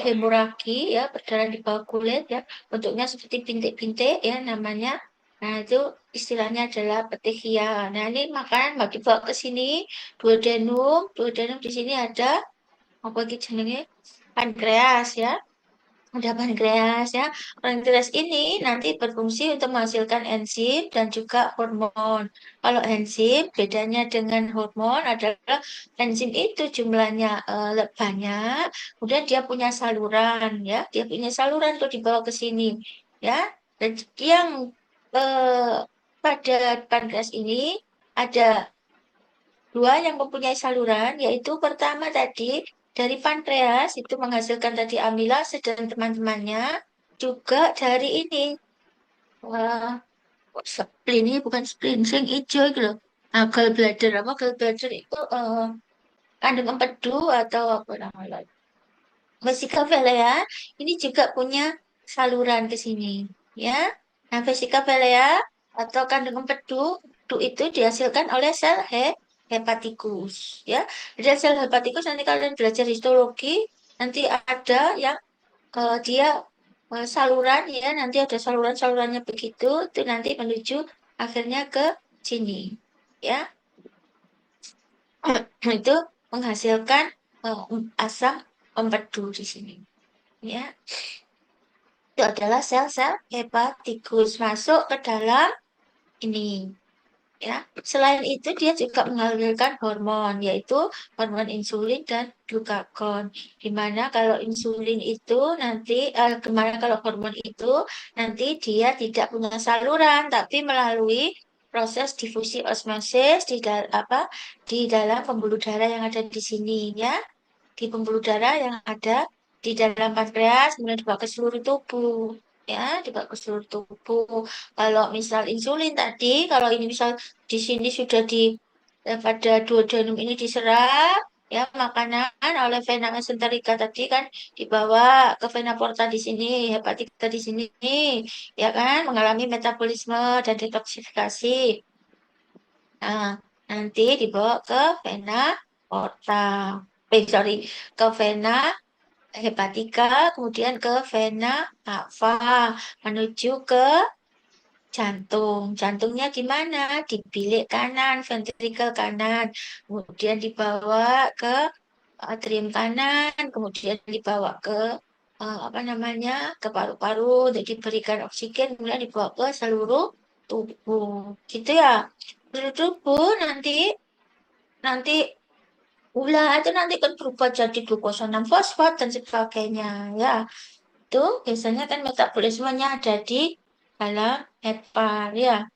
hemoragi ya, berdarah di bawah kulit ya, bentuknya seperti bintik-bintik ya namanya. Nah, itu istilahnya adalah petechia. Nah, ini makanan mau dibawa ke sini, duodenum, duodenum di sini ada apa gitu jenenge? Pankreas ya. Ada pankreas ya. Pankreas ini nanti berfungsi untuk menghasilkan enzim dan juga hormon. Kalau enzim bedanya dengan hormon adalah enzim itu jumlahnya banyak, kemudian dia punya saluran ya, dia punya saluran untuk dibawa ke sini ya. Dan yang eh, pada pankreas ini ada dua yang mempunyai saluran, yaitu pertama tadi dari pankreas itu menghasilkan tadi amilase dan teman-temannya, juga dari ini, wah, kok spleen ini bukan spleen, sing hijau itu loh. Nah, gallbladder apa gallbladder itu kandung empedu atau apa namanya? Vesica vilea ini juga punya saluran ke sini, ya. Nah, vesica vilea atau kandung empedu itu dihasilkan oleh sel hepatikus, ya. Dari sel hepatikus nanti kalian belajar histologi, nanti ada yang dia saluran ya, nanti ada saluran-salurannya begitu, itu nanti menuju akhirnya ke sini, ya. Itu menghasilkan asam empedu di sini, ya. Itu adalah sel-sel hepatikus masuk ke dalam ini ya. Selain itu dia juga menghasilkan hormon yaitu hormon insulin dan glukagon. Dimana kalau insulin itu nanti gimana kalau hormon itu nanti dia tidak punya saluran tapi melalui proses difusi osmosis di dalam pembuluh darah yang ada di sini ya, di pembuluh darah yang ada di dalam pankreas kemudian dibawa ke seluruh tubuh ya, dibawa ke seluruh tubuh. Kalau misal insulin tadi, kalau ini misal di sini sudah pada duodenum ini diserap ya makanan oleh vena mesenterica tadi kan dibawa ke vena porta di sini, hepatika di sini ya kan mengalami metabolisme dan detoksifikasi. Nah, nanti dibawa ke vena porta. Sorry, ke vena hepatika, kemudian ke vena cava, menuju ke jantung. Jantungnya di mana? Di bilik kanan, ventrikel kanan. Kemudian dibawa ke atrium kanan, kemudian dibawa ke apa namanya? Ke paru-paru untuk diberikan oksigen, kemudian dibawa ke seluruh tubuh. Gitu ya. Seluruh tubuh nanti nanti gula itu nanti kan berubah jadi glukosa 6 fosfat dan sebagainya ya. Itu biasanya kan metabolismenya ada di dalam hepar ya.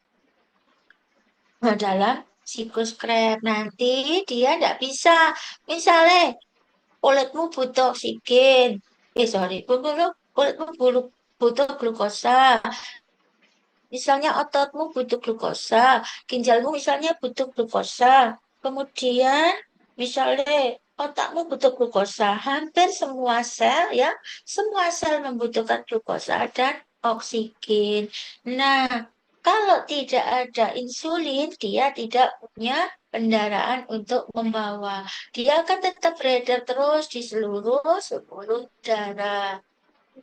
Nah, dalam siklus Krebs nanti dia tidak bisa misalnya kulitmu butuh oksigen, sorry kulitmu butuh glukosa, misalnya ototmu butuh glukosa, ginjalmu misalnya butuh glukosa, kemudian misalnya otakmu butuh glukosa, hampir semua sel ya, semua sel membutuhkan glukosa dan oksigen. Nah, kalau tidak ada insulin, dia tidak punya kendaraan untuk membawa. Dia akan tetap beredar terus di seluruh darah.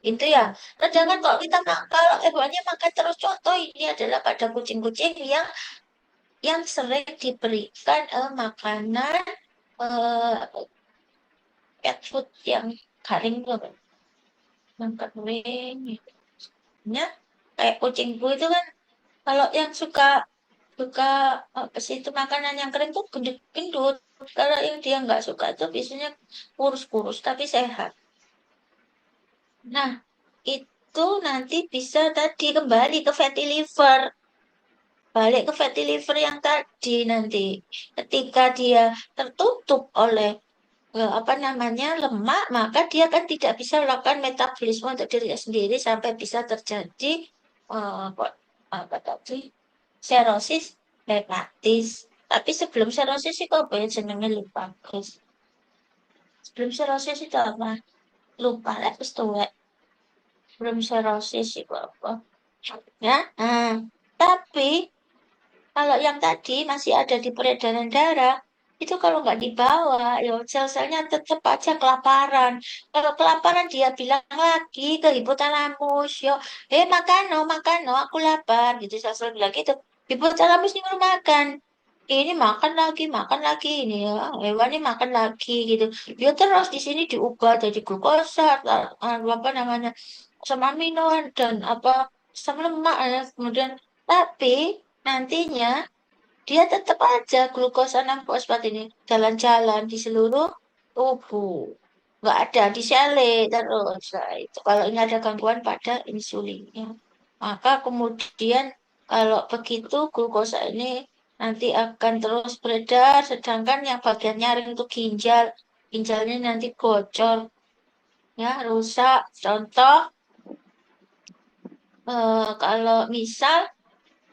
Itu ya. Sedangkan kalau hewannya makan terus, contoh ini adalah pada kucing-kucing yang sering diberikan makanan pet food yang garing tuh, apa? Yang kering. Gitu. Ya, kayak kucingku itu kan kalau yang suka suka apa sih itu makanan yang kering tuh gendut-gendut. Kalau yang dia nggak suka itu biasanya kurus-kurus tapi sehat. Nah, itu nanti bisa tadi kembali ke fatty liver. Balik ke fatty liver yang tadi nanti. Ketika dia tertutup oleh apa namanya lemak, maka dia kan tidak bisa melakukan metabolisme untuk dirinya sendiri sampai bisa terjadi apa tadi serosis hepatis. Tapi sebelum serosis itu apa ya jenenge lupa, guys. Sebelum serosis itu apa? Lupa lah, terus tuwek. Sebelum serosis itu apa? Ya, tapi kalau yang tadi masih ada di peredaran darah, Itu kalau nggak dibawa, ya sel-selnya tetap aja kelaparan. Kalau kelaparan dia bilang lagi ke hipotalamus, yo, makan no, makan no, aku lapar, gitu. Sel-sel bilang gitu. Hipotalamus nyuruh makan. Ini makan lagi, ini ya, hewan ini makan lagi, gitu. Dia terus di sini diubah jadi glukosa, apa namanya, asam amino dan apa, asam lemak ya. Kemudian, tapi nantinya dia tetap aja glukosa 6 fosfat ini jalan-jalan di seluruh tubuh. Nggak ada, disele terus. Nah, itu kalau ini ada gangguan pada insulinnya. Maka kemudian kalau begitu glukosa ini nanti akan terus beredar, sedangkan yang bagian nyaring itu ginjal, ginjalnya nanti bocor, ya rusak. Contoh, kalau misal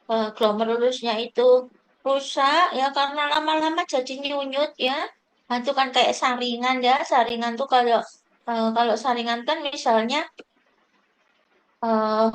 glomerulusnya itu rusak ya karena lama-lama jadi nyunyut ya. Nah, itu kan kayak saringan ya. Saringan tuh kalau saringan kan misalnya eh,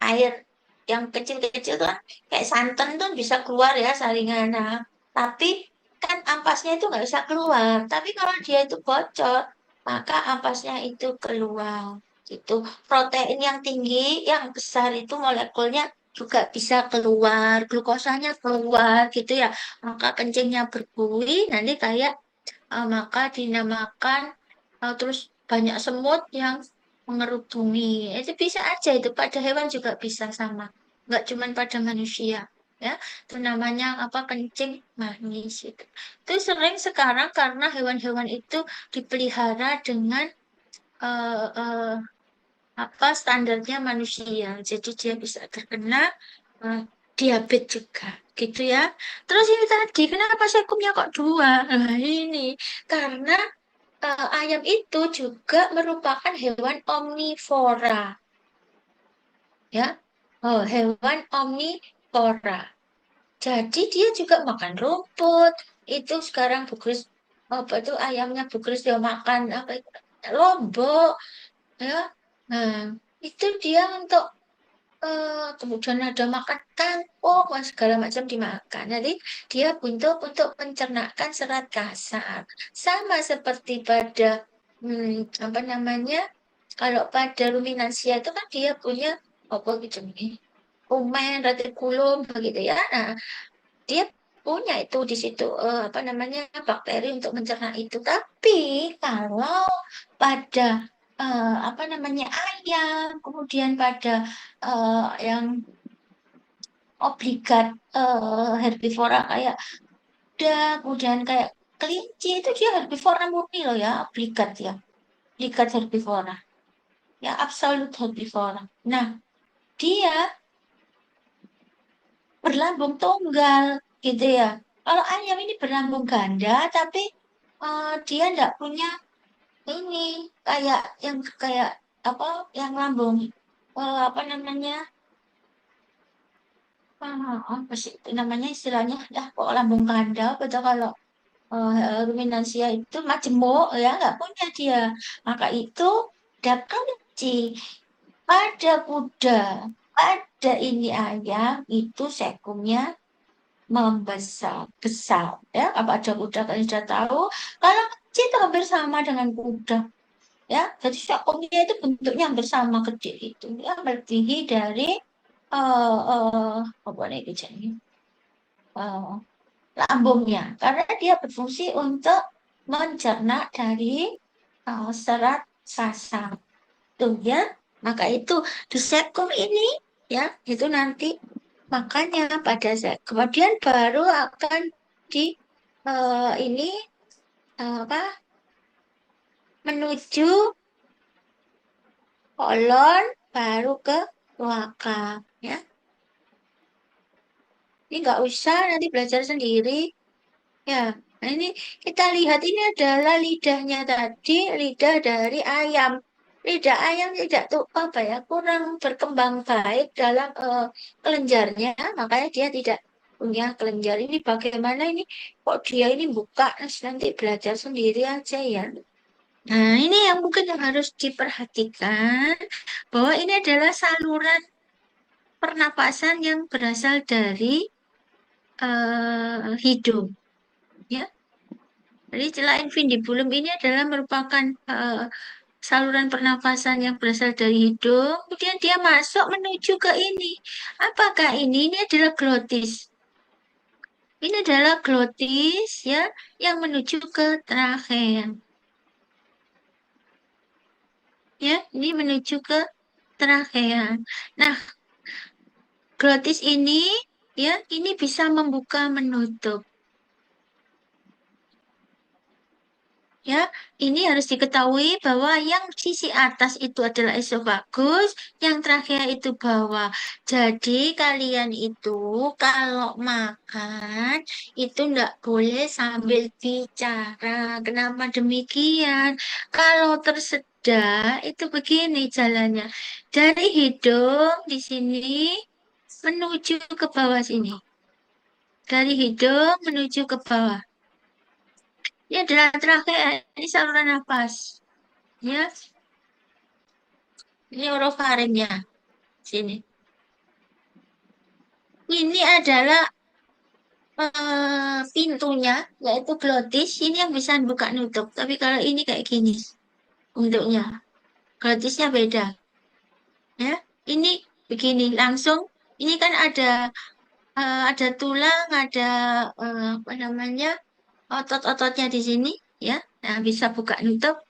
air yang kecil-kecil tuh kan kayak santan tuh bisa keluar ya saringan. Nah, tapi kan ampasnya itu nggak bisa keluar. Tapi kalau dia itu bocor, maka ampasnya itu keluar. Gitu. Protein yang tinggi, yang besar itu molekulnya juga bisa keluar, glukosanya keluar gitu ya. Maka kencingnya berbuih, nanti kayak maka dinamakan terus banyak semut yang mengerubungi. Itu bisa aja itu pada hewan juga bisa sama. Nggak cuma pada manusia. Ya, itu namanya apa kencing manis itu. Itu sering sekarang karena hewan-hewan itu dipelihara dengan eh, eh, apa standarnya manusia. Jadi dia bisa terkena eh, diabetes juga, gitu ya. Terus ini tadi kenapa sekumnya kok dua? Nah, ini karena ayam itu juga merupakan hewan omnivora, ya. Oh, hewan omnivora. Jadi dia juga makan rumput. Itu sekarang Bugris, apa itu ayamnya Bugris dia makan apa itu, lombok, ya. Nah, itu dia untuk kemudian ada makan kangkung, wah, segala macam dimakan. Jadi dia untuk mencernaan serat kasar. Sama seperti pada apa namanya? Kalau pada ruminansia itu kan dia punya apa gitu nih, rumen, retikulum begitu ya. Nah, dia punya itu di situ apa namanya bakteri untuk mencerna itu. Tapi kalau pada apa namanya ayam, kemudian pada yang obligat herbivora kayak kuda, kemudian kayak kelinci itu dia herbivora murni loh ya, obligat ya, obligat herbivora, ya absolut herbivora. Nah, dia berlambung tunggal gitu ya. Kalau ayam ini berlambung ganda, tapi dia enggak punya ini kayak yang kayak apa yang lambung apa namanya apa sih itu namanya istilahnya dah kok lambung ganda betul kalau ruminansia itu majemuk ya nggak punya dia. Maka itu dapat pada kuda, pada ini ayam itu sekumnya membesar besar ya. Apa ada kuda kalian sudah tahu? Kalau kecil itu hampir sama dengan kuda ya. Jadi sekumnya itu bentuknya hampir sama gede itu ya, melebihi dari apa nih jenis lambungnya karena dia berfungsi untuk mencerna dari serat kasar tuh ya. Maka itu di sekum ini ya itu nanti makanya pada saat kemudian baru akan di ini apa menuju kolon baru ke loaka ya. Ini nggak usah nanti belajar sendiri ya. Nah, ini kita lihat ini adalah lidahnya tadi, lidah dari ayam. Lidah ayam tidak tuh apa ya, kurang berkembang baik dalam kelenjarnya, makanya dia tidak punya kelenjar. Ini bagaimana ini kok dia ini buka, nanti belajar sendiri aja ya. Nah, ini yang mungkin yang harus diperhatikan bahwa ini adalah saluran pernapasan yang berasal dari hidung, ya. Jadi celah infundibulum ini adalah merupakan saluran pernafasan yang berasal dari hidung, kemudian dia masuk menuju ke ini. Apakah ini? Ini adalah glotis. Ini adalah glotis ya, yang menuju ke trachea. Ya, ini menuju ke trachea. Nah, glotis ini ya, ini bisa membuka menutup. Ya, ini harus diketahui bahwa yang sisi atas itu adalah esofagus, yang trachea itu bawah. Jadi kalian itu kalau makan itu enggak boleh sambil bicara. Kenapa demikian? Kalau tersedak itu begini jalannya. Dari hidung di sini menuju ke bawah sini. Dari hidung menuju ke bawah. Ini adalah trachea, ini saluran nafas. Ya, ini orofaringnya. Sini. Ini adalah pintunya, yaitu glotis. Ini yang bisa buka nutup. Tapi kalau ini kayak gini bentuknya. Glotisnya beda. Ya, ini begini langsung. Ini kan ada tulang, ada apa namanya otot-ototnya di sini, ya. Nah, bisa buka nutup.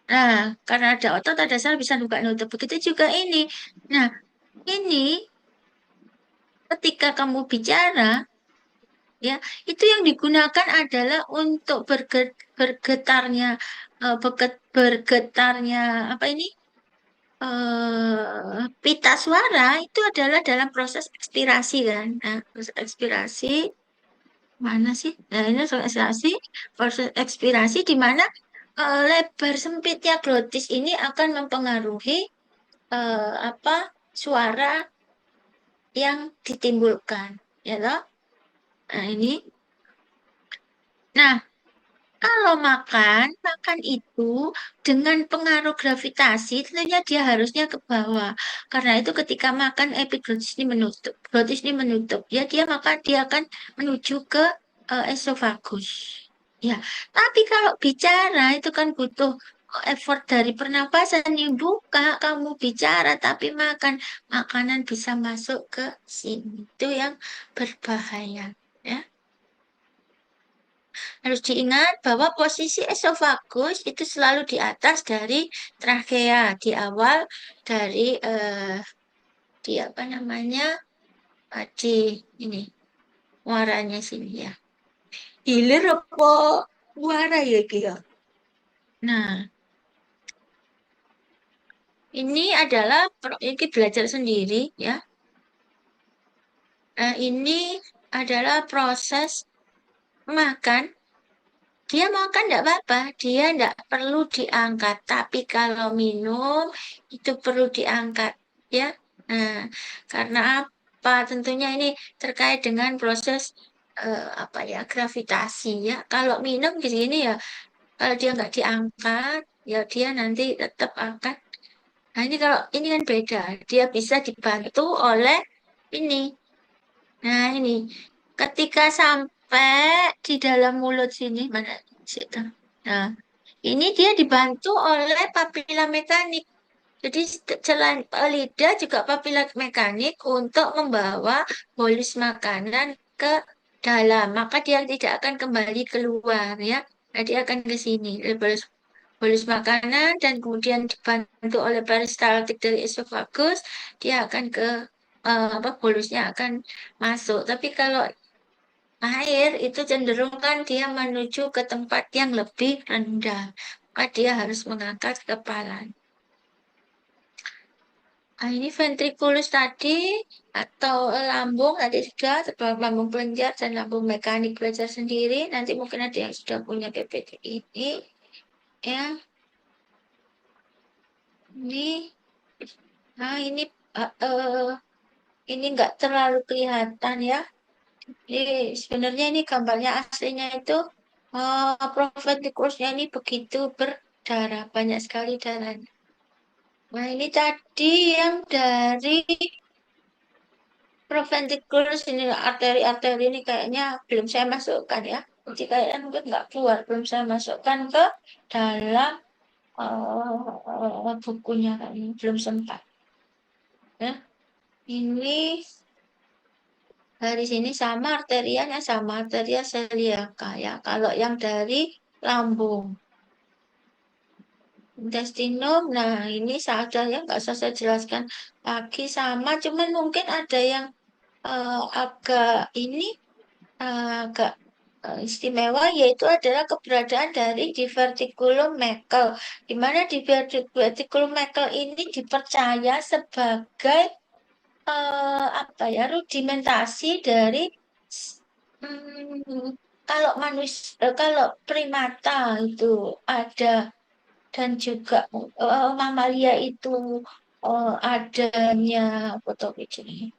Nah, karena ada otot, ada sel bisa buka nutup. Begitu juga ini. Nah, ini ketika kamu bicara, ya, itu yang digunakan adalah untuk bergetarnya, bergetarnya apa ini? Pita suara itu adalah dalam proses ekspirasi kan. Nah, proses ekspirasi mana sih? Nah, ini proses ekspirasi di mana lebar sempitnya glotis ini akan mempengaruhi apa suara yang ditimbulkan, ya toh? Nah, ini. Nah, kalau makan itu dengan pengaruh gravitasi, tentunya dia harusnya ke bawah. Karena itu ketika makan epiglotis ini menutup, glotis ini menutup, ya dia makan dia akan menuju ke esofagus. Ya, tapi kalau bicara itu kan butuh effort dari pernapasan yang buka, kamu bicara tapi makan, makanan bisa masuk ke sini. Itu yang berbahaya, ya. Harus diingat bahwa posisi esofagus itu selalu di atas dari trachea, di awal dari di apa namanya? Di ini muaranya sini ya. Hilir apa muara ya kia? Nah, ini adalah ini belajar sendiri ya. Ini adalah proses makan. Dia makan enggak apa-apa, dia enggak perlu diangkat. Tapi kalau minum itu perlu diangkat, ya. Nah, karena apa? Tentunya ini terkait dengan proses apa ya gravitasi ya. Kalau minum di sini ya, kalau dia nggak diangkat, ya dia nanti tetap akan. Nah ini kalau ini kan beda, dia bisa dibantu oleh ini. Nah ini ketika sampai di dalam mulut sini mana situ. Nah, ini dia dibantu oleh papila mekanik. Jadi selain lidah juga papila mekanik untuk membawa bolus makanan ke dalam. Maka dia tidak akan kembali keluar ya. Nah, dia akan ke sini. Bolus makanan dan kemudian dibantu oleh peristaltik dari esofagus, dia akan ke apa bolusnya akan masuk. Tapi kalau air itu cenderung kan dia menuju ke tempat yang lebih rendah. Maka dia harus mengangkat kepala. Nah, ini ventriculus tadi atau lambung tadi sudah terbaik lambung kelenjar dan lambung mekanik belajar sendiri. Nanti mungkin ada yang sudah punya PPT ini, ya. Ini, nah ini nggak terlalu kelihatan ya. Jadi sebenarnya ini gambarnya aslinya itu proventriculusnya ini begitu berdarah, banyak sekali darahnya. Nah ini tadi yang dari proventriculus ini arteri-arteri ini kayaknya belum saya masukkan ya. Jadi kayaknya mungkin nggak keluar, belum saya masukkan ke dalam bukunya kayaknya, belum sempat. Ya, ini dari sini sama arterianya sama arteria celiaca ya. Kalau yang dari lambung, intestinum, nah ini saja ya, nggak usah saya jelaskan lagi sama, cuman mungkin ada yang agak ini agak istimewa yaitu adalah keberadaan dari diverticulum Meckel, di mana diverticulum Meckel ini dipercaya sebagai apa ya rudimentasi dari hmm, kalau manusia kalau primata itu ada dan juga mamalia itu adanya apa tuh ini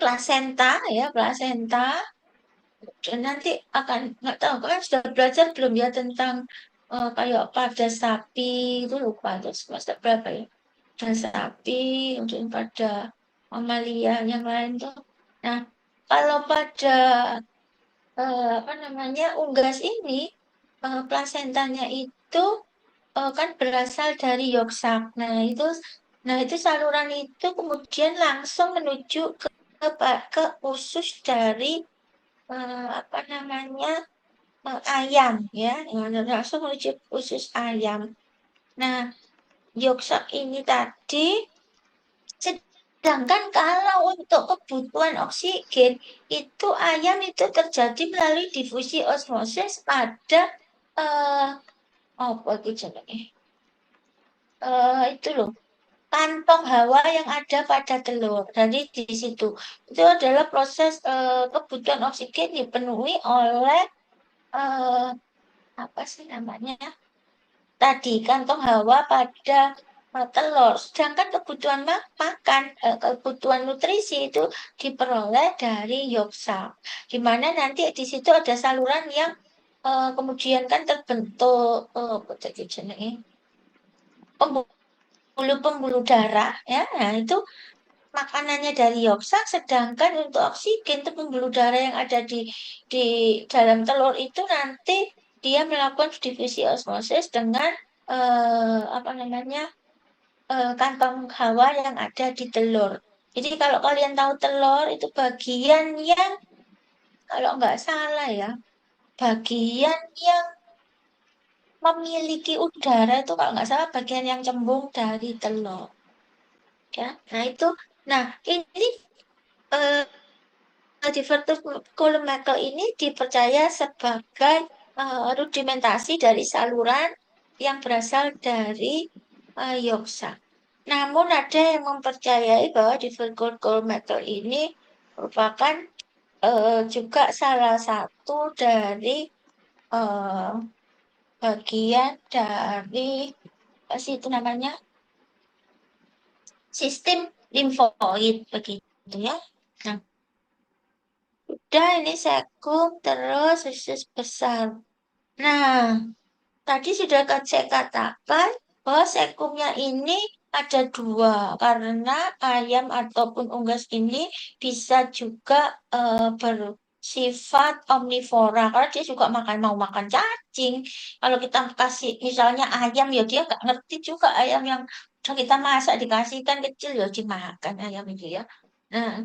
plasenta ya plasenta. Dan nanti akan nggak tahu kalian sudah belajar belum ya tentang kayak pada sapi itu lupa terus semester berapa ya pada sapi kemudian pada mamalia yang lain tuh. Nah kalau pada apa namanya unggas ini plasentanya itu kan berasal dari yolk nah itu saluran itu kemudian langsung menuju ke usus dari apa namanya ayam ya, yang langsung menuju usus ayam. Nah, yolk ini tadi, sedangkan kalau untuk kebutuhan oksigen itu ayam itu terjadi melalui difusi osmosis pada eh apa itu jenenge? Itu loh, kantong hawa yang ada pada telur. Jadi di situ itu adalah proses kebutuhan oksigen dipenuhi oleh eh apa sih namanya? Tadi kantong hawa pada telur. Sedangkan kebutuhan makan, kebutuhan nutrisi itu diperoleh dari yolk sac. Di mana nanti di situ ada saluran yang kemudian kan terbentuk apa tadi jenenge? Pembuluh-pembuluh darah ya. Nah, itu makanannya dari yolk sac, sedangkan untuk oksigen itu pembuluh darah yang ada di dalam telur itu nanti dia melakukan difusi osmosis dengan apa namanya kantong hawa yang ada di telur. Jadi kalau kalian tahu telur itu bagian yang kalau nggak salah ya, bagian yang memiliki udara itu kalau nggak salah bagian yang cembung dari telur. Ya, nah itu, nah ini eh, diverticulum Meckel ini dipercaya sebagai rudimentasi dari saluran yang berasal dari yolk. Namun ada yang mempercayai bahwa diverticulum Meckel ini merupakan juga salah satu dari eh, bagian dari apa sih itu namanya sistem limfoid begitu ya. Nah, udah ini sekum terus usus besar. Nah, tadi sudah saya katakan bahwa sekumnya ini ada dua karena ayam ataupun unggas ini bisa juga bersifat omnivora karena dia juga mau makan cacing. Kalau kita kasih misalnya ayam ya dia nggak ngerti juga ayam yang udah kita masak dikasihkan kecil ya dimakan ayam itu ya. Nah,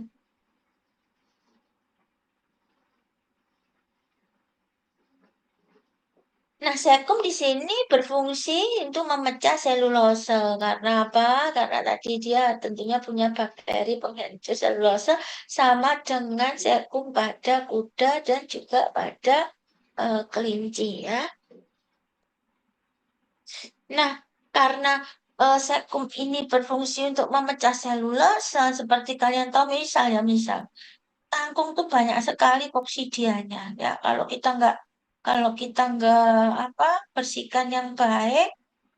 Nah, sekum di sini berfungsi untuk memecah selulose. Karena apa? Karena tadi dia tentunya punya bakteri penghancur selulose sama dengan sekum pada kuda dan juga pada kelinci ya. Nah, karena sekum ini berfungsi untuk memecah selulose, seperti kalian tahu misal kangkung tuh banyak sekali koksidianya ya kalau kita nggak apa bersihkan yang baik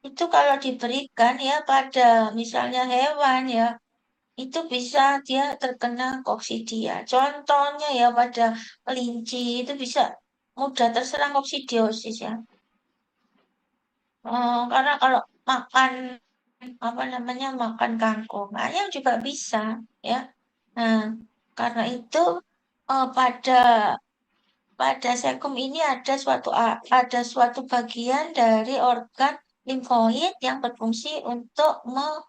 itu kalau diberikan ya pada misalnya hewan ya itu bisa dia terkena koksidia contohnya ya pada kelinci itu bisa mudah terserang koksidiosis ya. Karena kalau makan apa namanya makan kangkung ayam juga bisa ya. Nah, Karena itu pada sekum ini ada suatu bagian dari organ limfoid yang berfungsi untuk me-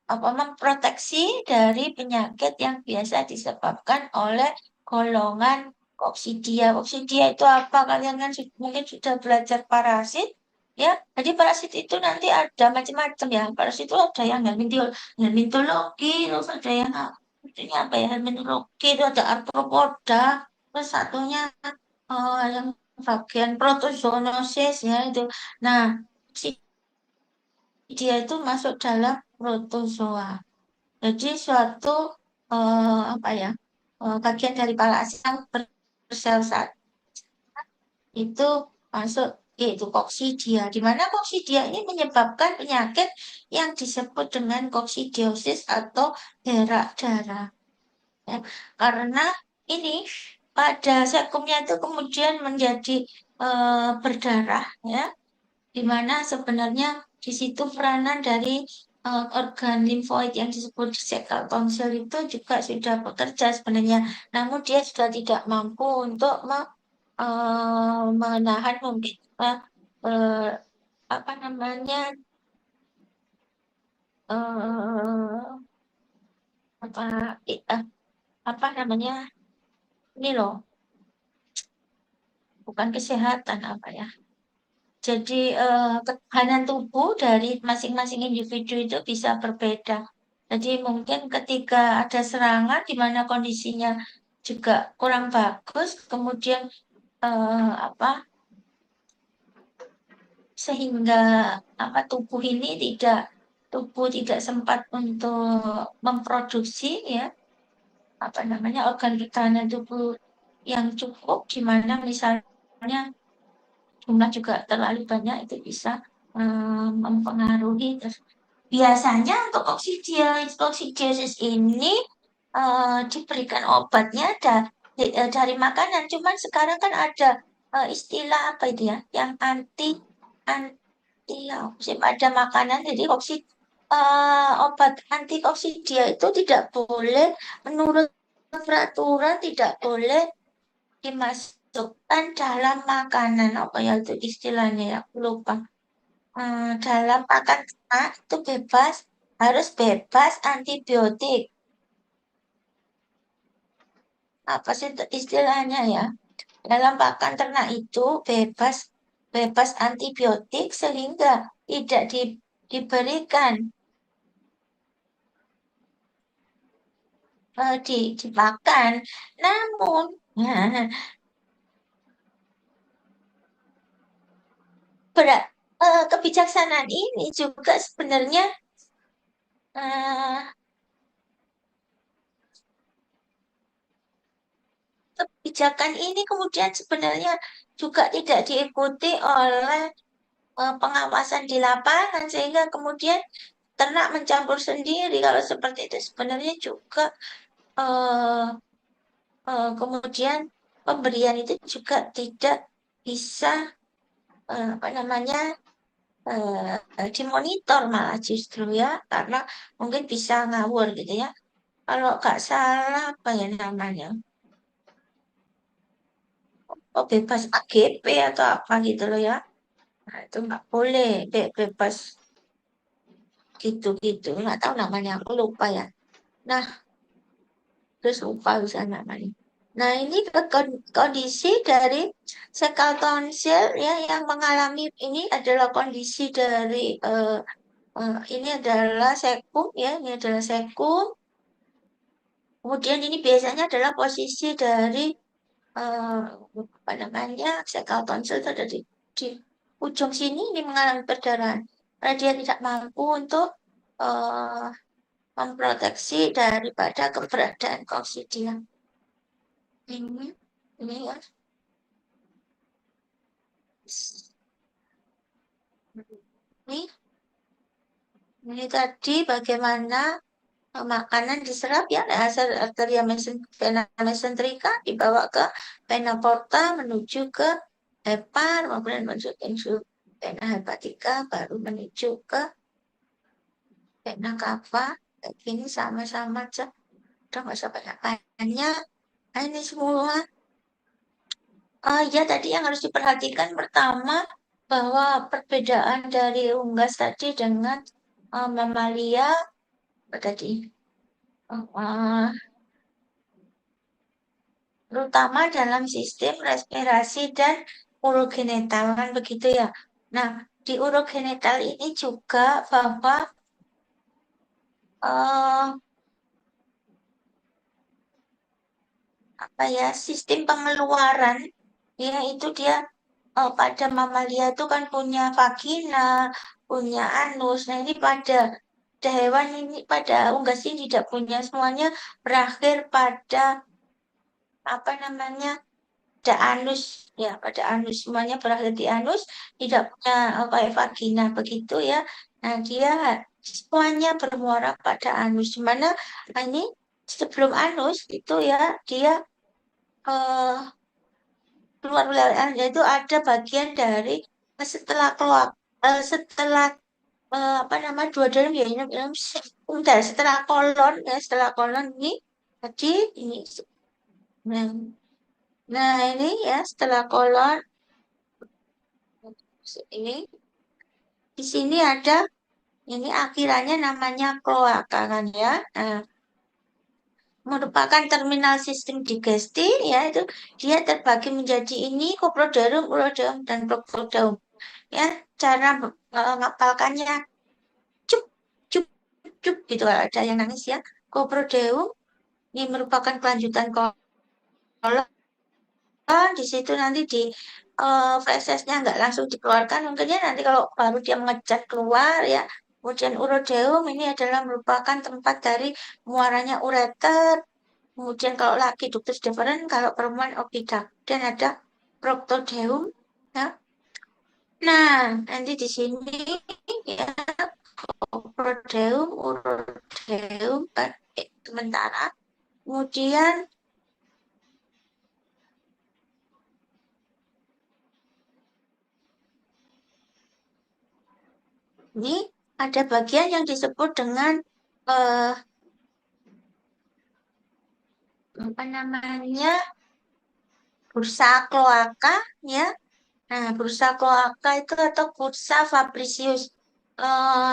memproteksi dari penyakit yang biasa disebabkan oleh golongan koksidia. Koksidia itu apa? Kalian kan mungkin sudah belajar parasit, ya. Jadi parasit itu nanti ada macam-macam ya. Parasit itu ada yang helmintologi, terus ada yang artinya apa ya? Helmintologi itu ada arthropoda, terus satunya yang bagian protozoonosis ya itu. Nah, dia itu masuk dalam protozoa. Jadi suatu apa ya bagian dari parasit yang bersel saat itu masuk yaitu koksidia. Di mana koksidia ini menyebabkan penyakit yang disebut dengan koksidiosis atau berak darah. Ya. Karena ini pada sekumnya itu kemudian menjadi berdarah, ya, di mana sebenarnya di situ peranan dari organ limfoid yang disebut seckel tonsil itu juga sudah bekerja sebenarnya, namun dia sudah tidak mampu untuk menahan mungkin eh, apa namanya eh, apa apa namanya ini loh, bukan kesehatan apa ya. Jadi ketahanan tubuh dari masing-masing individu itu bisa berbeda. Jadi mungkin ketika ada serangan di mana kondisinya juga kurang bagus, kemudian apa sehingga tubuh tidak sempat untuk memproduksi ya apa namanya organ pertahanan tubuh yang cukup, di mana misalnya jumlah juga terlalu banyak itu bisa mempengaruhi. Biasanya untuk koksidiosis ini diberikan obatnya dari makanan. Cuman sekarang kan ada istilah apa itu ya, yang anti apa sih, pada makanan. Jadi obat anti koksidia itu tidak boleh menurut peraturan tidak boleh dimasukkan dalam makanan. Apa ya itu istilahnya ya, aku lupa. Dalam makan ternak itu harus bebas antibiotik. Apa sih itu istilahnya ya? Dalam pakan ternak itu bebas antibiotik sehingga tidak diberikan dimakan. Namun berat kebijaksanaan ini juga sebenarnya eh, kebijakan ini kemudian sebenarnya juga tidak diikuti oleh pengawasan di lapangan sehingga kemudian ternak mencampur sendiri. Kalau seperti itu sebenarnya juga eh, kemudian pemberian itu juga tidak bisa apa namanya dimonitor malah justru ya karena mungkin bisa ngawur gitu ya. Kalau nggak salah apa ya namanya? Oh, bebas AGP atau apa gitu loh ya. Nah, itu nggak boleh bebas gitu-gitu. Nggak tahu namanya, aku lupa ya. Nah, terus lupa bisa namanya. Nah, ini kondisi dari sekal tonsil ya yang mengalami ini adalah kondisi dari ini adalah sekum ya, ini adalah sekum. Kemudian ini biasanya adalah posisi dari eh, apa namanya sekal tonsil itu ada di ujung sini ini mengalami perdarahan. Karena dia tidak mampu untuk eh, memproteksi daripada keberadaan koksidia. Ini ya. Ini, ini tadi bagaimana makanan diserap ya hasil arteria vena mesenterika dibawa ke vena porta menuju ke hepar, kemudian menuju ke vena hepatika baru menuju ke Kayak apa? Kayak gini sama-sama aja. Udah nggak usah banyak-banyak. Nah, ini semua. Ya tadi yang harus diperhatikan pertama bahwa perbedaan dari unggas tadi dengan mamalia apa tadi, uh, terutama dalam sistem respirasi dan urogenital kan begitu ya. Nah, di urogenital ini juga bahwa eh, apa ya sistem pengeluaran ya itu dia pada mamalia itu kan punya vagina, punya anus. Nah ini pada hewan ini pada unggas ini tidak punya semuanya berakhir pada apa namanya pada anus ya pada anus semuanya berakhir di anus tidak punya kayak vagina begitu ya. Nah dia semuanya bermuara pada anus. Dimana ini sebelum anus itu ya dia eh, keluar wilayah itu ada bagian dari setelah keluar setelah apa nama dua dalam ya ini bentar, setelah kolon ya setelah kolon ini tadi ini nah, nah ini ya setelah kolon ini di sini ada ini akhirannya namanya kloaka kan ya. Nah, merupakan terminal sistem digestif ya itu dia terbagi menjadi ini coproderm, uroderm dan proctoderm. Ya cara ngapalkannya cup cup cup gitu ada yang nangis ya. Coprodeum ini merupakan kelanjutan kolon. Di situ nanti di fesesnya nggak langsung dikeluarkan mungkinnya nanti kalau baru dia mengecat keluar ya. Kemudian urodeum ini adalah merupakan tempat dari muaranya ureter. Kemudian kalau laki ductus deferens, kalau perempuan oviduct. Dan ada proctodeum ya. Nah, nanti di sini ya Prodeum, Urodeum, sementara. Kemudian ini ada bagian yang disebut dengan eh, apa namanya bursa kloaka ya. Nah, bursa kloaka itu atau bursa Fabricius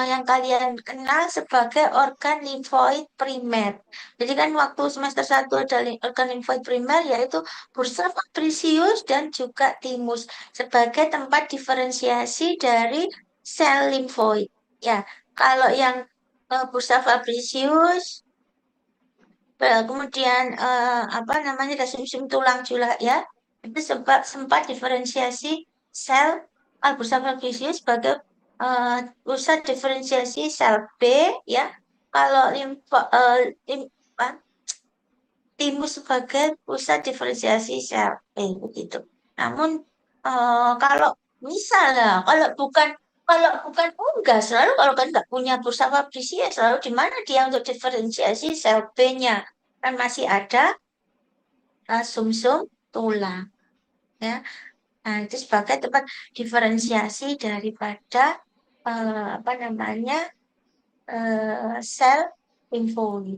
yang kalian kenal sebagai organ limfoid primer. Jadi kan waktu semester 1 ada organ limfoid primer yaitu bursa Fabricius dan juga timus sebagai tempat diferensiasi dari sel limfoid. Ya, kalau yang bursa Fabricius kemudian apa namanya ada sumsum tulang juga ya itu sempat diferensiasi sel Albusa fabricius sebagai pusat diferensiasi sel B ya kalau apa, timus sebagai pusat diferensiasi sel B begitu. Namun kalau misalnya kalau bukan unggas selalu kalau kan nggak punya bursa fabricius selalu di mana dia untuk diferensiasi sel B-nya kan masih ada sumsum tulang ya. Nah, itu sebagai tempat diferensiasi daripada apa namanya sel limfoid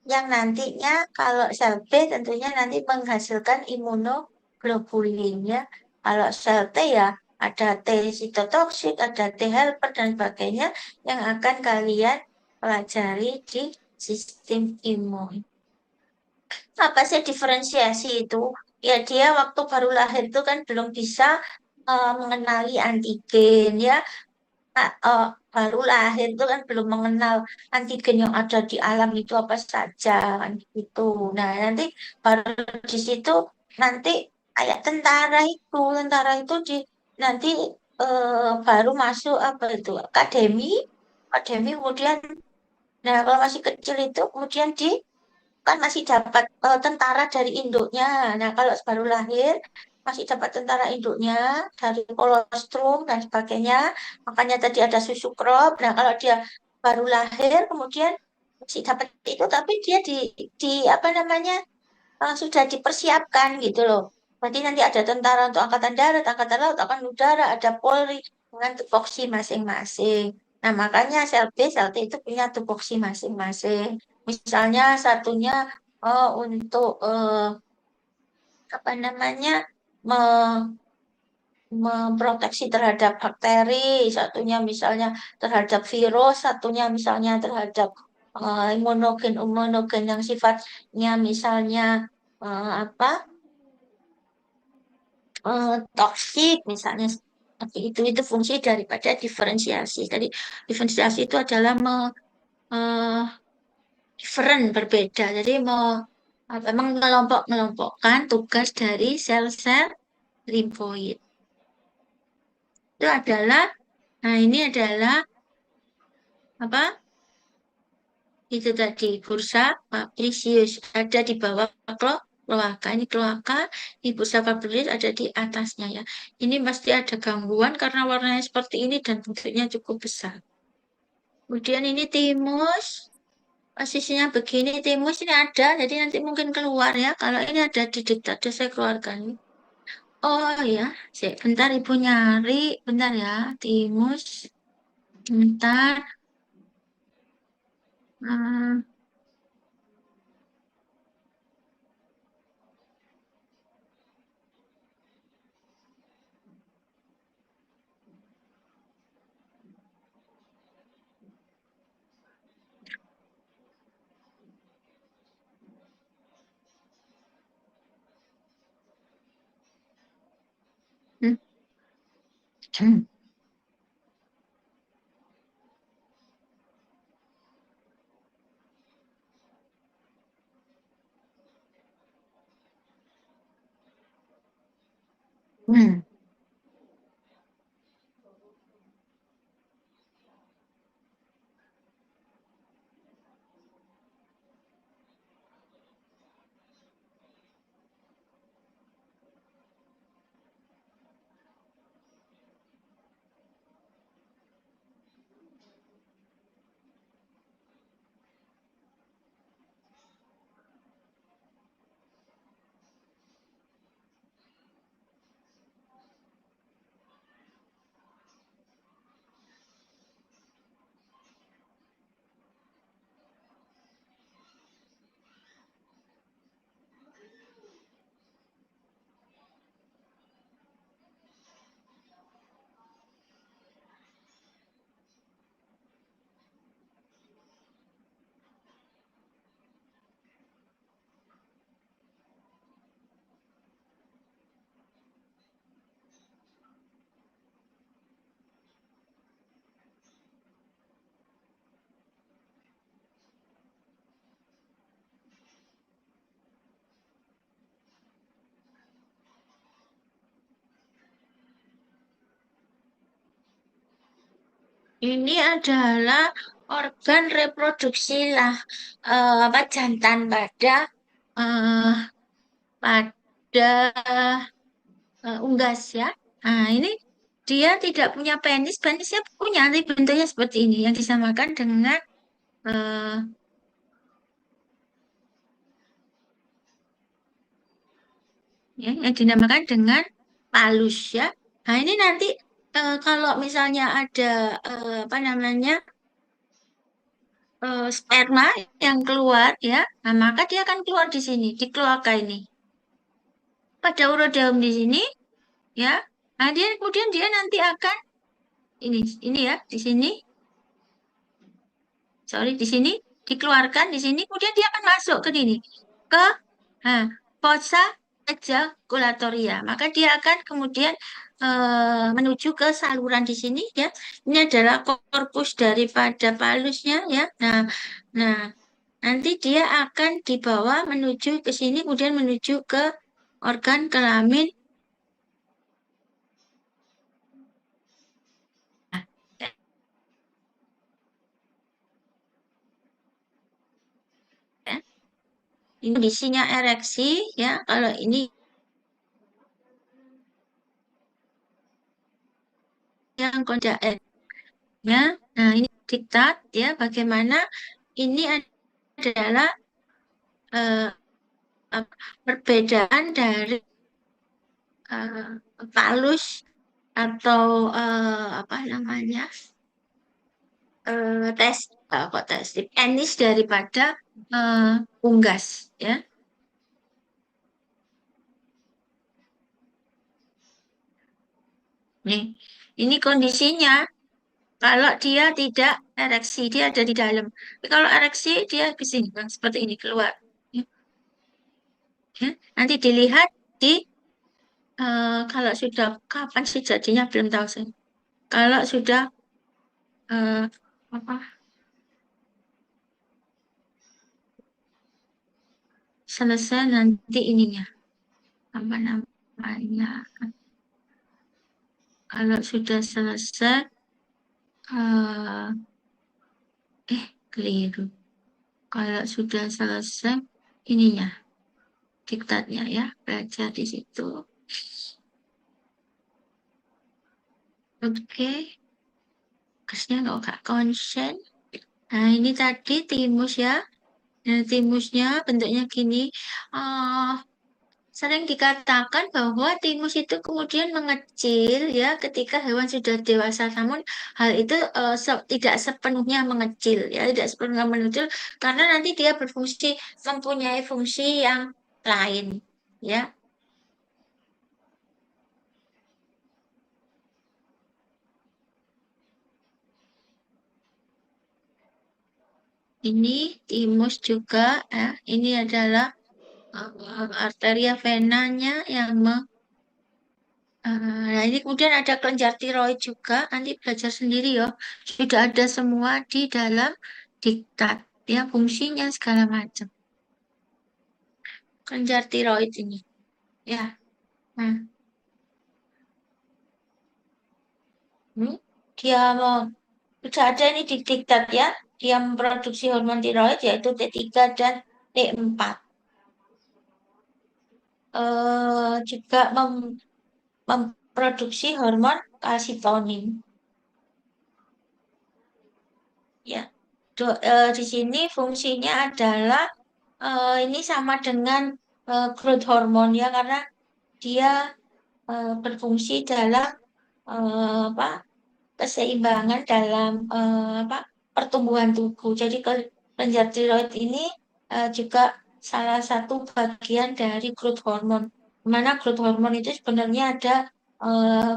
yang nantinya kalau sel B tentunya nanti menghasilkan imunoglobulin ya. Kalau sel T ya ada T sitotoksik, ada T helper dan sebagainya yang akan kalian pelajari di sistem imun. Apa sih diferensiasi itu? Ya dia waktu baru lahir itu kan belum bisa mengenali antigen ya. Nah, baru lahir itu kan belum mengenal antigen yang ada di alam itu apa saja kan gitu. Nah nanti baru di situ nanti kayak tentara itu di nanti baru masuk apa itu akademi, akademi kemudian. Nah kalau masih kecil itu kemudian kan masih dapat tentara dari induknya. Nah, kalau baru lahir masih dapat tentara induknya dari kolostrum dan sebagainya. Makanya tadi ada susu krop. Nah, kalau dia baru lahir kemudian masih dapat itu tapi dia di apa namanya sudah dipersiapkan gitu loh. Berarti nanti ada tentara untuk angkatan darat, angkatan laut, angkatan udara, ada Polri dengan tupoksi masing-masing. Nah, makanya sel B, sel T itu punya tupoksi masing-masing. Misalnya satunya untuk apa namanya memproteksi terhadap bakteri, satunya misalnya terhadap virus, satunya misalnya terhadap imunogen yang sifatnya misalnya apa toksik misalnya seperti itu fungsi daripada diferensiasi. Jadi diferensiasi itu adalah eh, different berbeda. Jadi memang mengelompokkan tugas dari sel-sel limfoid. Itu adalah, nah ini adalah apa? Itu tadi bursa Fabricius ada di bawah kloaka. Ini kloaka, di bursa Fabricius ada di atasnya ya. Ini pasti ada gangguan karena warnanya seperti ini dan bentuknya cukup besar. Kemudian ini timus, posisinya begini, timus ini ada, jadi nanti mungkin keluar ya. Kalau ini ada di diktator saya keluarkan. Oh ya, bentar ibu nyari, bentar ya, timus, bentar. Hmm, hmm, hmm, hmm, Ini adalah organ reproduksi lah, apa jantan eh, pada unggas ya. Nah, ini dia tidak punya penis, penisnya punya, tapi bentuknya seperti ini yang disamakan dengan eh, ya, yang dinamakan dengan palus ya. Nah, ini nanti kalau misalnya ada apa namanya sperma yang keluar ya, nah, maka dia akan keluar di sini, di kloaka ini. Pada urodeum di sini ya. Nah, dia kemudian dia nanti akan ini ya, di sini, sorry, di sini dikeluarkan di sini, kemudian dia akan masuk ke sini, ke nah, fossa ejakulatoria. Maka dia akan kemudian menuju ke saluran di sini ya. Ini adalah korpus daripada palusnya ya. Nah, nanti dia akan dibawa menuju ke sini, kemudian menuju ke organ kelamin. Ya. Ini kondisinya ereksi ya. Kalau ini yang kondisi ya. Nah, ini diktat ya bagaimana ini adalah eh, perbedaan dari palus atau apa namanya tes kok tes enis daripada unggas ya. Nih, ini kondisinya kalau dia tidak ereksi, dia ada di dalam. Tapi kalau ereksi, dia ke sini, Bang, seperti ini keluar. Ya, ya. Nanti dilihat di kalau sudah kapan sih jadinya belum tahu saya. Kalau sudah eh, apa selesai nanti ininya apa namanya? Kalau sudah selesai, eh keliru. Kalau sudah selesai ininya, diktatnya ya, belajar di situ. Oke, kertasnya nggak konsen. Nah, ini tadi timus ya. Nah, timusnya bentuknya gini. Ah, sering dikatakan bahwa timus itu kemudian mengecil ya ketika hewan sudah dewasa. Namun hal itu tidak sepenuhnya mengecil ya, tidak sepenuhnya mengecil karena nanti dia berfungsi mempunyai fungsi yang lain ya. Ini timus juga ya. Ini adalah arteria venanya yang nah, ini kemudian ada kelenjar tiroid juga. Nanti belajar sendiri ya. Sudah ada semua di dalam diktat. Ya, fungsinya segala macam. Kelenjar tiroid ini. Ya, nah, ini dia mau sudah ada ini di diktat ya. Dia memproduksi hormon tiroid yaitu T3 dan T4. Juga memproduksi hormon kalsitonin. Ya, di sini fungsinya adalah ini sama dengan growth hormone ya karena dia berfungsi dalam apa keseimbangan dalam apa pertumbuhan tubuh. Jadi kelenjar tiroid ini juga salah satu bagian dari growth hormone. Mana growth hormone itu sebenarnya ada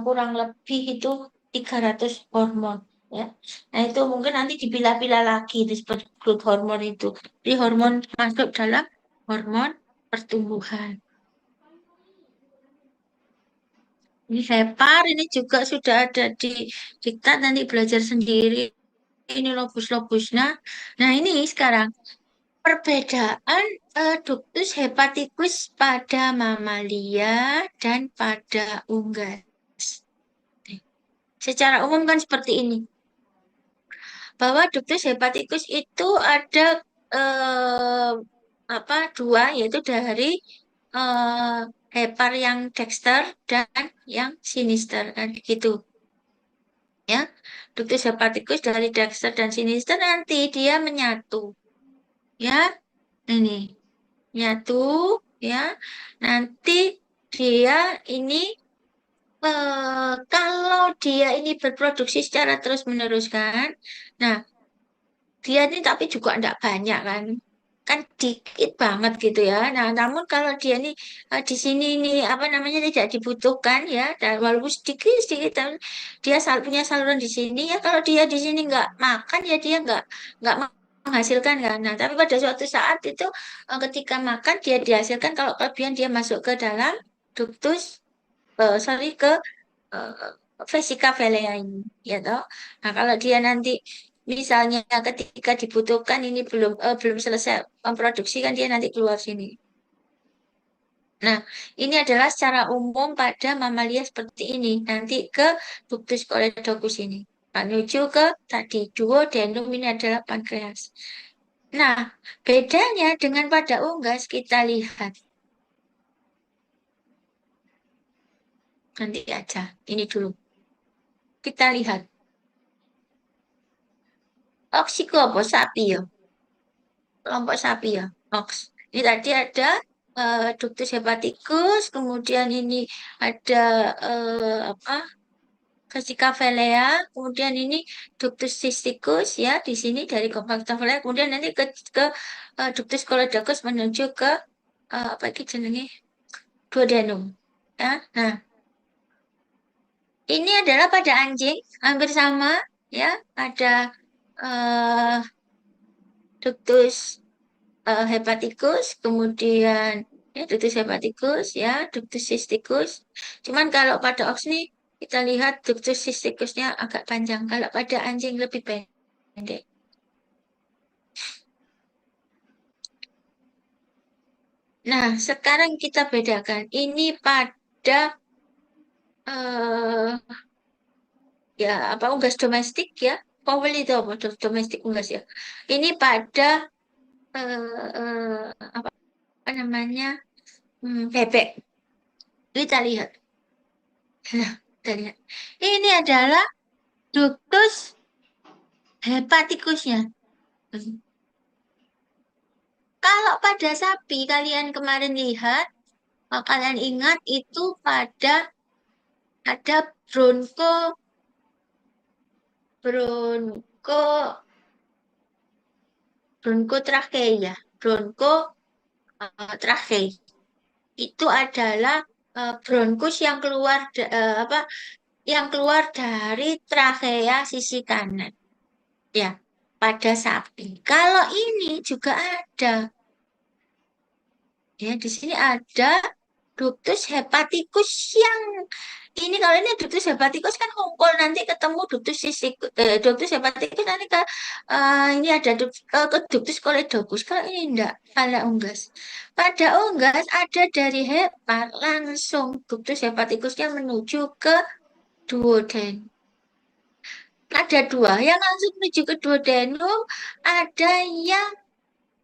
kurang lebih itu 300 hormon ya. Nah, itu mungkin nanti dipilah-pilah lagi disebut growth hormone itu. Jadi hormon masuk dalam hormon pertumbuhan. Ini hepar, ini juga sudah ada di diktat nanti belajar sendiri. Ini lobus-lobusnya. Nah, ini sekarang perbedaan ductus hepaticus pada mamalia dan pada unggas. Secara umum kan seperti ini, bahwa ductus hepaticus itu ada eh, apa dua, yaitu dari eh, hepar yang dexter dan yang sinister, kan gitu ya. Ductus hepaticus dari dexter dan sinister nanti dia menyatu, ya. Ini nyatu, ya. Nanti dia ini kalau dia ini berproduksi secara terus-menerus kan, nah dia ini tapi juga enggak banyak kan dikit banget gitu ya. Nah, namun kalau dia ini di sini ini apa namanya tidak dibutuhkan ya, dan walaupun sedikit sedikit tapi dia punya saluran di sini ya. Kalau dia di sini nggak makan ya dia nggak menghasilkan kan. Nah, tapi pada suatu saat itu ketika makan dia dihasilkan. Kalau kelebihan dia masuk ke dalam ductus, sorry ke eh, vesika velea ini, ya toh. Nah, kalau dia nanti misalnya ketika dibutuhkan ini belum selesai memproduksi kan dia nanti keluar sini. Nah, ini adalah secara umum pada mamalia seperti ini. Nanti ke ductus coledochus ini. Menuju ke tadi duodenum ini adalah pankreas. Nah, bedanya dengan pada unggas kita lihat nanti aja. Ini dulu. Kita lihat. Oksiku apa sapi ya? Kelompok sapi ya. Ox. Ini tadi ada ductus hepaticus, kemudian ini ada apa? Versicolea, kemudian ini ductus cysticus ya di sini dari Compactafelea, kemudian nanti ke ductus coledochus menuju ke apa itu jenenge duodenum ya. Nah, ini adalah pada anjing hampir sama ya, ada uh, ductus hepaticus, kemudian ya ductus hepaticus ya, ductus cysticus. Cuman kalau pada ox nih kita lihat ductus cysticusnya agak panjang, kalau pada anjing lebih pendek. Nah, sekarang kita bedakan ini pada eh ya apa unggas domestik ya. Powell itu apa? Domestik unggas ya. Ini pada apa namanya? Bebek. Kita lihat. Nah, kita lihat. Ini adalah ductus hepatikusnya. Kalau pada sapi kalian kemarin lihat, kalian ingat itu pada ada bronko bronkotrachei ya, bronkotrachei. Itu adalah bronkus yang keluar apa yang keluar dari trachea sisi kanan. Ya, pada sapi. Kalau ini juga ada. Ya, di sini ada ductus hepaticus yang ini kalau ini ductus hepaticus kan ngumpul nanti ketemu ductus ductus hepaticus nanti ini ada ke ductus coledochus. Kalau ini enggak, pada unggas. Pada unggas ada dari hepat langsung ductus hepaticusnya menuju ke duoden. Ada dua yang langsung menuju ke duodenum, ada yang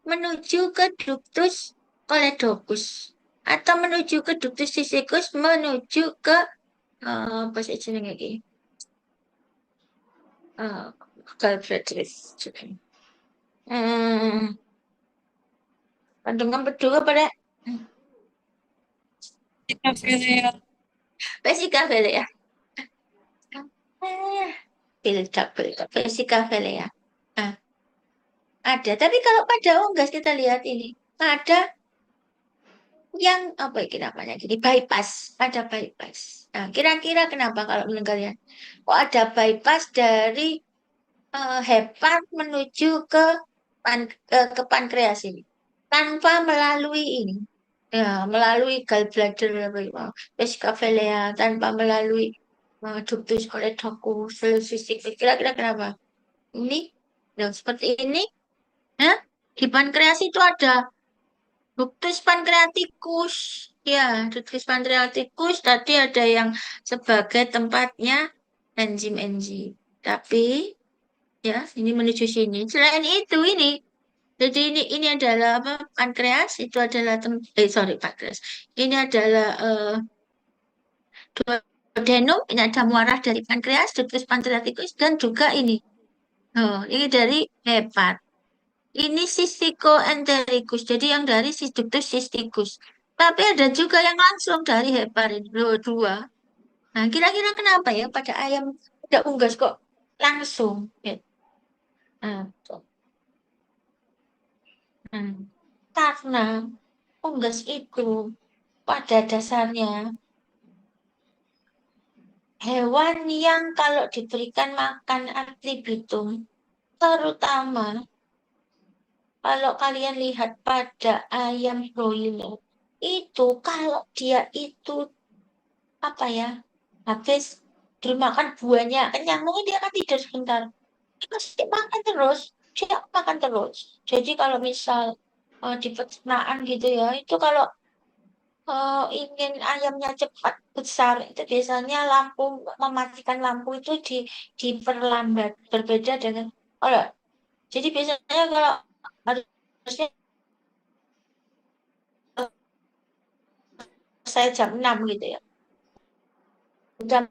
menuju ke ductus coledochus atau menuju ke ductus cysticus menuju ke apa sih jenenge iki? Uh, Galbraiths. Hmm, kandungan berdua pada Vesicavele ya. Build up. Vesicavele ya. Nah, ada. Tapi kalau pada unggas kita lihat ini ada yang apa ini namanya gini bypass, ada bypass. Nah, kira-kira kenapa kalau menurut kalian? Kok ada bypass dari hepat menuju ke ke pankreas ini tanpa melalui ini? Ya, melalui gallbladder apa itu, vesicavea tanpa melalui ductus coledochus, cystic. Kira-kira kenapa? Ini, nah, seperti ini. Ya, di pankreas itu ada ductus pancreaticus. Ya, ductus pancreaticus tadi ada yang sebagai tempatnya enzim-enzim. Tapi ya, ini menuju sini. Selain itu ini, jadi ini adalah apa? Pankreas itu adalah sorry pankreas. Ini adalah duodenum. Ini ada muarah dari pankreas, ductus pancreaticus dan juga ini. Oh, ini dari hepat. Ini entericus, jadi yang dari si ductus cysticus. Tapi ada juga yang langsung dari heparin, dua. Nah, kira-kira kenapa ya pada ayam ada unggas kok langsung? Ya. Nah, tuh. Hmm. Karena unggas itu pada dasarnya hewan yang kalau diberikan makan artribitum, terutama kalau kalian lihat pada ayam broiler, itu kalau dia itu apa ya habis dimakan buahnya kenyang mungkin dia akan tidur sebentar, pasti makan terus, dia makan terus. Jadi kalau misal di peternakan gitu ya itu kalau ingin ayamnya cepat besar itu biasanya lampu mematikan lampu itu diperlambat, berbeda dengan kalau jadi biasanya kalau harusnya saya jam 6 gitu ya udah